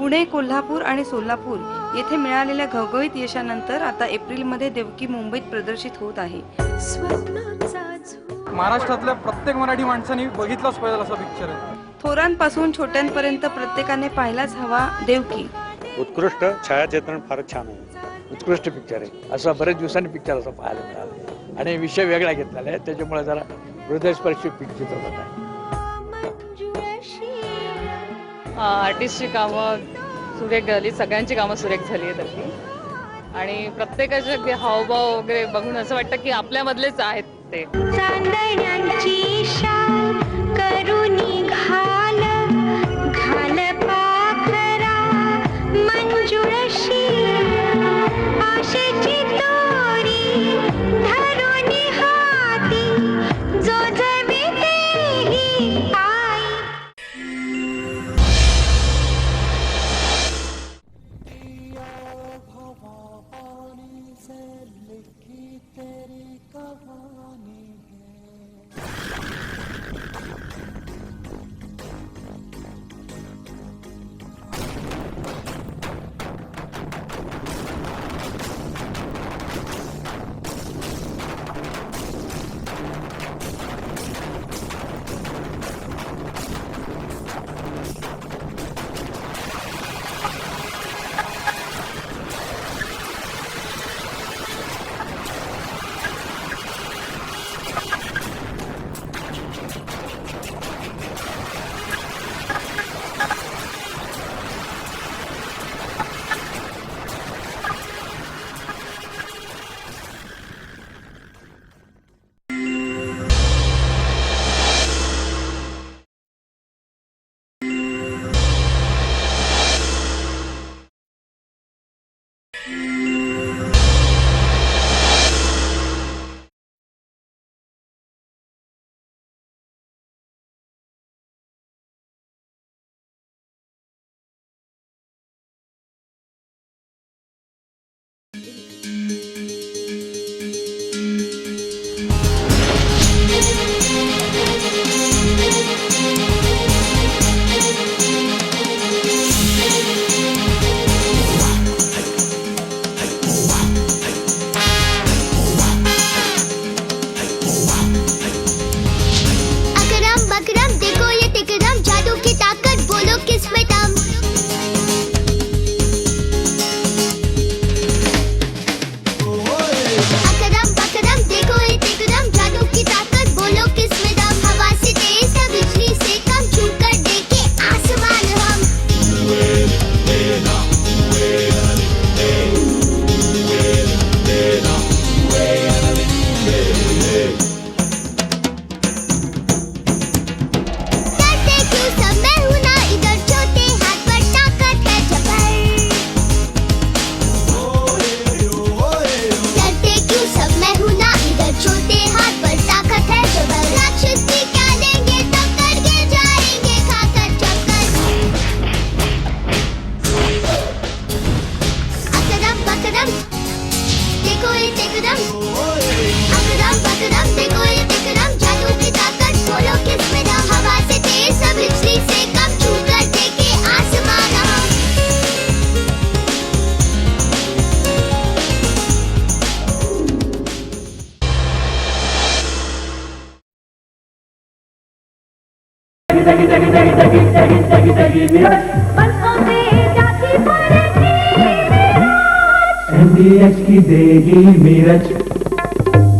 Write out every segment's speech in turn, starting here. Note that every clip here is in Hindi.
पुणे, कोल्हापूर आणि सोलापूर येथे मिळालेल्या घवघवीत यशानंतर आता एप्रिलमध्ये देवकी मुंबईत प्रदर्शित होत आहे. महाराष्ट्रातल्या प्रत्येक मराठी माणसाने बघितलाच पाहिजे असा पिक्चर आहे. थोरांपासून छोट्यांपर्यंत प्रत्येकाने पाहायलाच हवा देवकी. उत्कृष्ट छायाचित्रण फारच छान आहे. उत्कृष्ट पिक्चर आहे. असा बरेच दिवसांनी पिक्चर असा पाहायला मिळाला आणि विषय वेगळा घेतलेला आहे, त्याच्यामुळे जरा हृदयस्पर्शी चित्रपट आहे. आर्टिस्टची कामं सुरेख झाली, सगळ्यांची कामं सुरेख झाली आहेत अगदी. आणि प्रत्येकाचे अगदी हावभाव वगैरे बघून असं वाटतं की आपल्यामधलेच आहेत ते. चांदण्याची शाल करुणी घाल घाल पाखरा मंजुळशी आशेची दोरी धरुणी हाती जो जविते ही आई.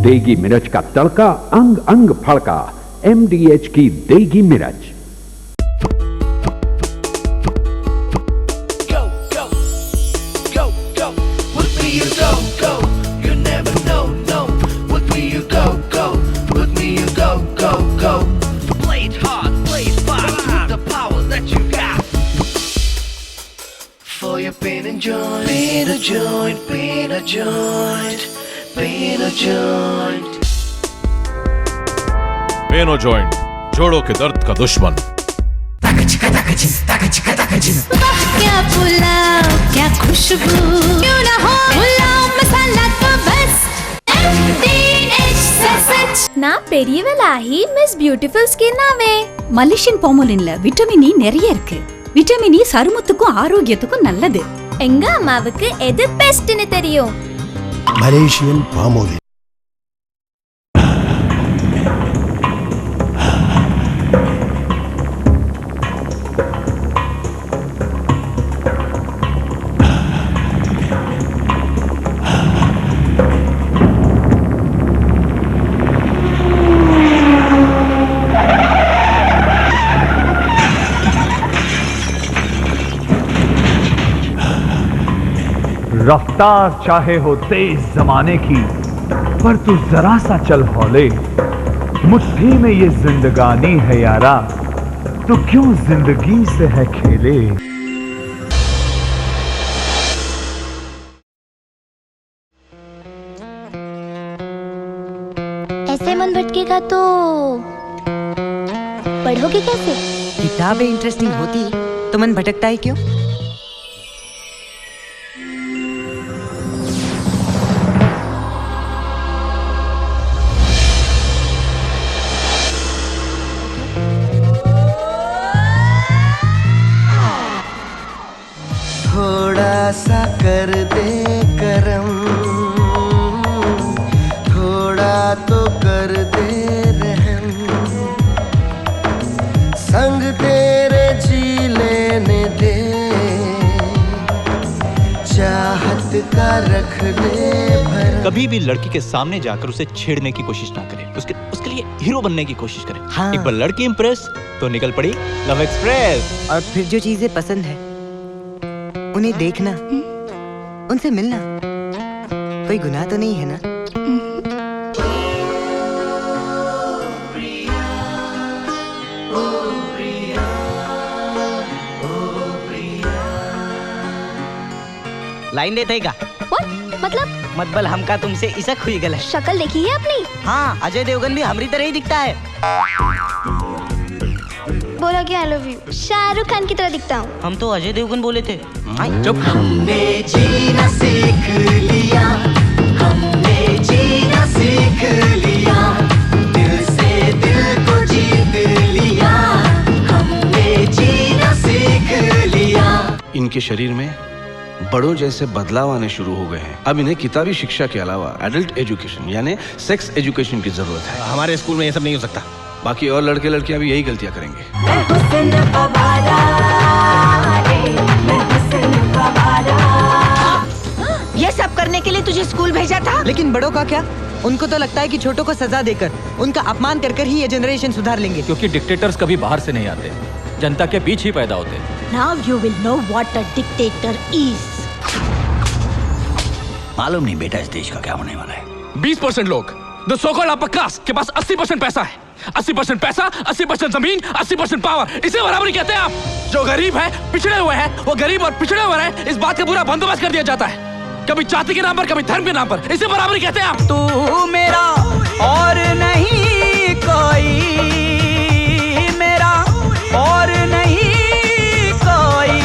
देगी मिर्च का तड़का अंग अंग फड़का. MDH की देगी मिर्च. पेनो जॉइंट, जोड़ों के दर्द का दुश्मन. क्या पुलाव क्या खुशबू, क्यों ना हो पुलाव मसाला तो बस MDH से सच. நான் பெரியவளாகி மிஸ் பியூட்டிஃபுல் ஸ்கின் ஆவே. மலிஷியன் பாமோலின்ல விட்டமின் இ நிறைய இருக்கு. விட்டமின் இ சருமத்துக்கும் ஆரோக்கியத்துக்கும் நல்லது. எங்க அம்மாவுக்கு எது பெஸ்ட்னு தெரியும். Malaysian Palmolive. रफ्तार चाहे हो तेज जमाने की, पर तू जरा सा चल हौले. मुट्ठी में ये जिंदगानी है यारा, तो क्यों जिंदगी से है खेले. ऐसे मन भटकेगा तो पढ़ोगे कैसे? किताबें इंटरेस्टिंग होती तो मन भटकता है क्यों? थोड़ा सा कर दे करम, थोड़ा तो कर दे रहम, संग तेरे जी लेने दे, चाहत का रख ले भरम. कभी भी लड़की के सामने जाकर उसे छेड़ने की कोशिश ना करें. उसके लिए हीरो बनने की कोशिश करें. हाँ. एक बार लड़की इंप्रेस तो निकल पड़ी लव एक्सप्रेस. और फिर जो चीजें पसंद है उन्हें देखना, उनसे मिलना कोई गुनाह तो नहीं है ना. लाइन देते का मतलब हमका तुमसे इसक हुई गल है. शक्ल देखी है अपनी? हाँ, अजय देवगन भी हमारी तरह ही दिखता है. बोला कि I love you. Shahrukh Khan की तरह दिखता हूँ. हम तो अजय देवगन बोले थे. चुप. हमने जीना सीख लिया, हमने जीना सीख लिया, दिल से दिल को जीत लिया, हमने जीना सीख लिया. इनके शरीर में बड़ों जैसे बदलाव आने शुरू हो गए हैं. अब इन्हें किताबी शिक्षा के अलावा एडल्ट एजुकेशन यानी सेक्स एजुकेशन की जरूरत है. हमारे स्कूल में ये सब नहीं हो सकता. बाकी और लड़के लड़कियां भी यही गलतियां करेंगे. ये सब करने के लिए तुझे स्कूल भेजा था? लेकिन बड़ों का क्या? उनको तो लगता है कि छोटों को सजा देकर, उनका अपमान कर कर ही ये जनरेशन सुधार लेंगे. क्योंकि डिक्टेटर्स कभी बाहर से नहीं आते, जनता के बीच ही पैदा होते. Now you will know what a dictator is. मालूम नहीं बेटा इस देश का क्या होने वाला है. 20% लोग the so called upper class के पास 80% पैसा है. 80% पैसा, 80% जमीन, 80% पावर. इसे बराबरी कहते हैं आप. जो गरीब है, पिछड़े हुए हैं, वो गरीब और पिछड़े हुए हैं, इस बात का पूरा बंदोबस्त कर दिया जाता है. कभी जाति के नाम पर, कभी धर्म के नाम पर. इसे बराबरी कहते हैं आप. तू मेरा और नहीं कोई, मेरा और नहीं कोई.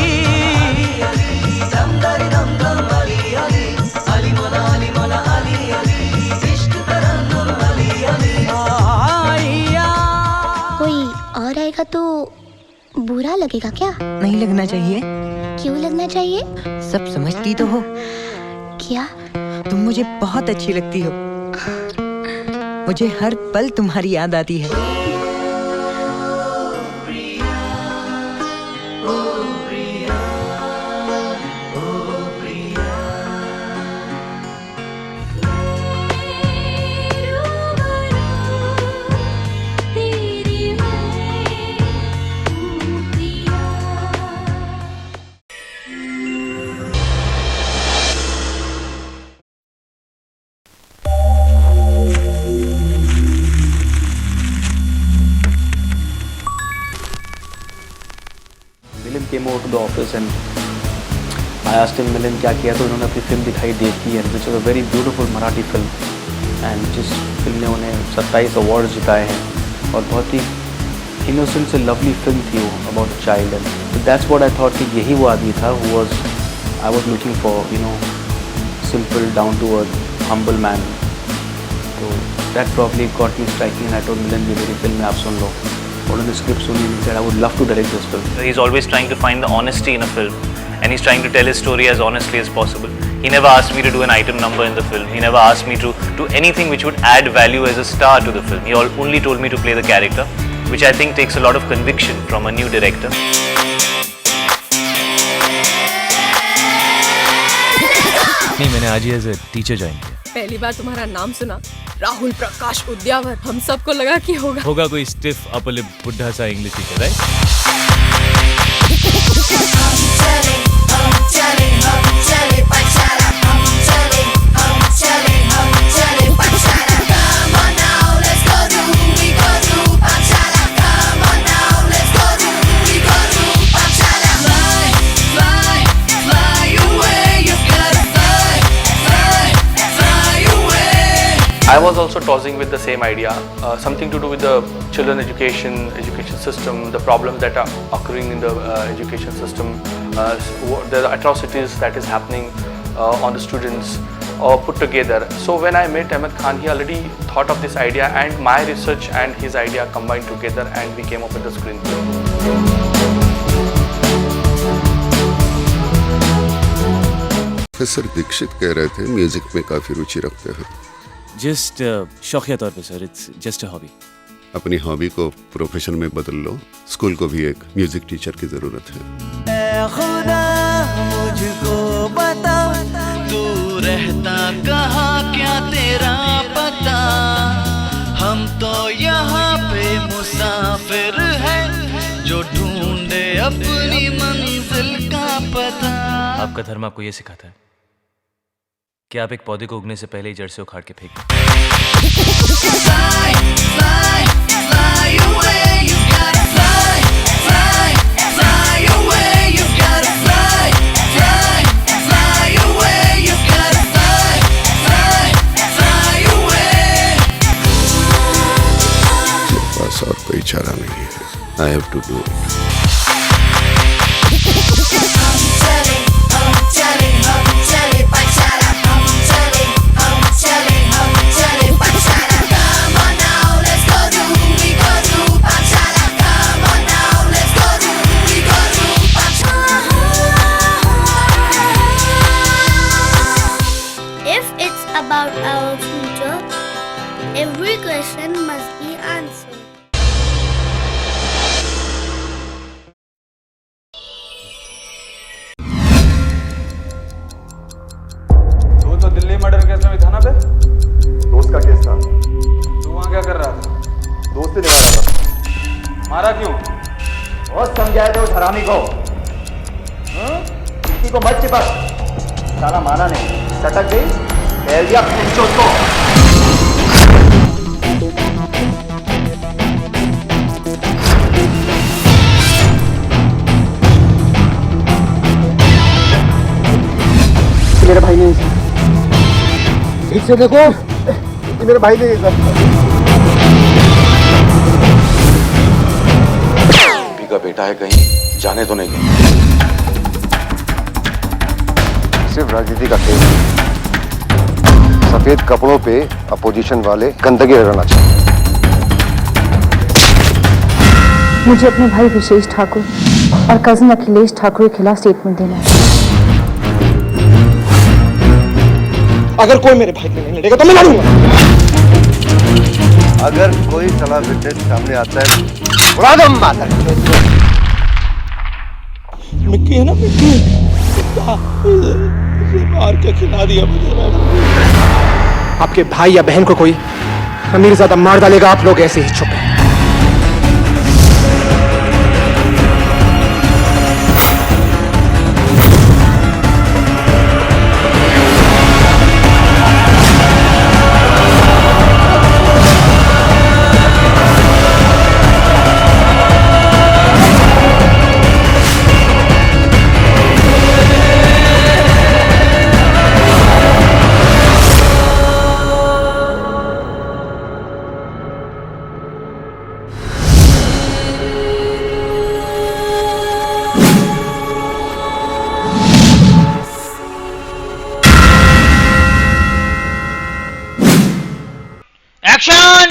कोई और आएगा तो बुरा लगेगा क्या? नहीं लगना चाहिए. क्यों लगना चाहिए? सब समझती तो हो. क्या? तुम मुझे बहुत अच्छी लगती हो. मुझे हर पल तुम्हारी याद आती है. came over to the office and I asked him मिलन क्या किया, तो उन्होंने अपनी फिल्म दिखाई देवकी है, which was a very beautiful Marathi film and जिस फिल्म ने उन्हें 27 अवार्ड्स जिताए हैं और बहुत ही innocent से lovely फिल्म थी वो about a child. And so that's what I thought कि यही वो आदमी था who was I was looking for, you know, simple, down to earth, humble man. So that probably got me striking and I told मिलन जी मेरी फिल्म में आप सुन लो. one of the scripts only, he said, I would love to direct this film. He's always trying to find the honesty in a film, and he's trying to tell his story as honestly as possible. He never asked me to do an item number in the film. He never asked me to do anything which would add value as a star to the film. He only told me to play the character, which I think takes a lot of conviction from a new director. नहीं, मैंने आज ही एज ए टीचर ज्वाइन किया। पहली बार तुम्हारा नाम सुना, राहुल प्रकाश उद्यावर, हम सबको लगा कि होगा कोई स्टिफ अपर लिप बुढ़ा सा English teacher, right? I was also tossing with the same idea, something to do with the children education system, the problems that are occurring in the education system, the atrocities that is happening on the students put together. So when I met Ahmed Khan, he already thought of this idea, and my research and his idea combined together, and we came up with the screenplay. Professor Dikshit कह रहे थे म्यूजिक में काफी रुचि रखते हैं। जस्ट शौकिया तौर पे sir, it's just a hobby. अपनी हॉबी को प्रोफेशन में बदल लो। स्कूल को भी एक म्यूजिक टीचर की जरूरत है। ऐ खुदा मुझको बता, तू रहता कहाँ, क्या तेरा पता? हम तो यहाँ पे मुसाफिर हैं, जो ढूंढे अपनी मंजिल का पता। आपका धर्म आपको ये सिखाता है कि आप एक पौधे को उगने से पहले ही जड़ से उखाड़ के फेंक दें। मेरे पास और कोई चारा नहीं है। I have to do it. About our future, every question must be answered. तो दिल्ली मर्डर केस में भी था ना बे? दोस्त का केस था। तू वहाँ क्या कर रहा था? दोस्त ही निकाला था। मारा क्यों? बहुत समझाए थे उस हरामी को। किसी को मत चिपक। साला माना नहीं, सटक गई, फेल दिया पिंचो को। मेरा भाई नहीं है। ठीक से देखो, ये मेरा भाई नहीं है। का बेटा है, कहीं जाने तो नहीं गए। सिर्फ राजनीति का खेल। सफेद कपड़ों पे अपोजिशन वाले गंदगी लगाना चाहिए। मुझे अपने भाई विशेष ठाकुर और कजिन अखिलेश ठाकुर के खिलाफ स्टेटमेंट देना है। अगर कोई मेरे भाई को नहीं लड़ेगा तो मैं लड़ूंगा। अगर कोई सलाह विटेज सामने आता है, उड़ा दो माता। मिक्की है ना, मिक्की मार के खिला दिया मुझे। आपके भाई या बहन को कोई अमीर ज्यादा मार डालेगा, आप लोग ऐसे ही चुप हैं। Action!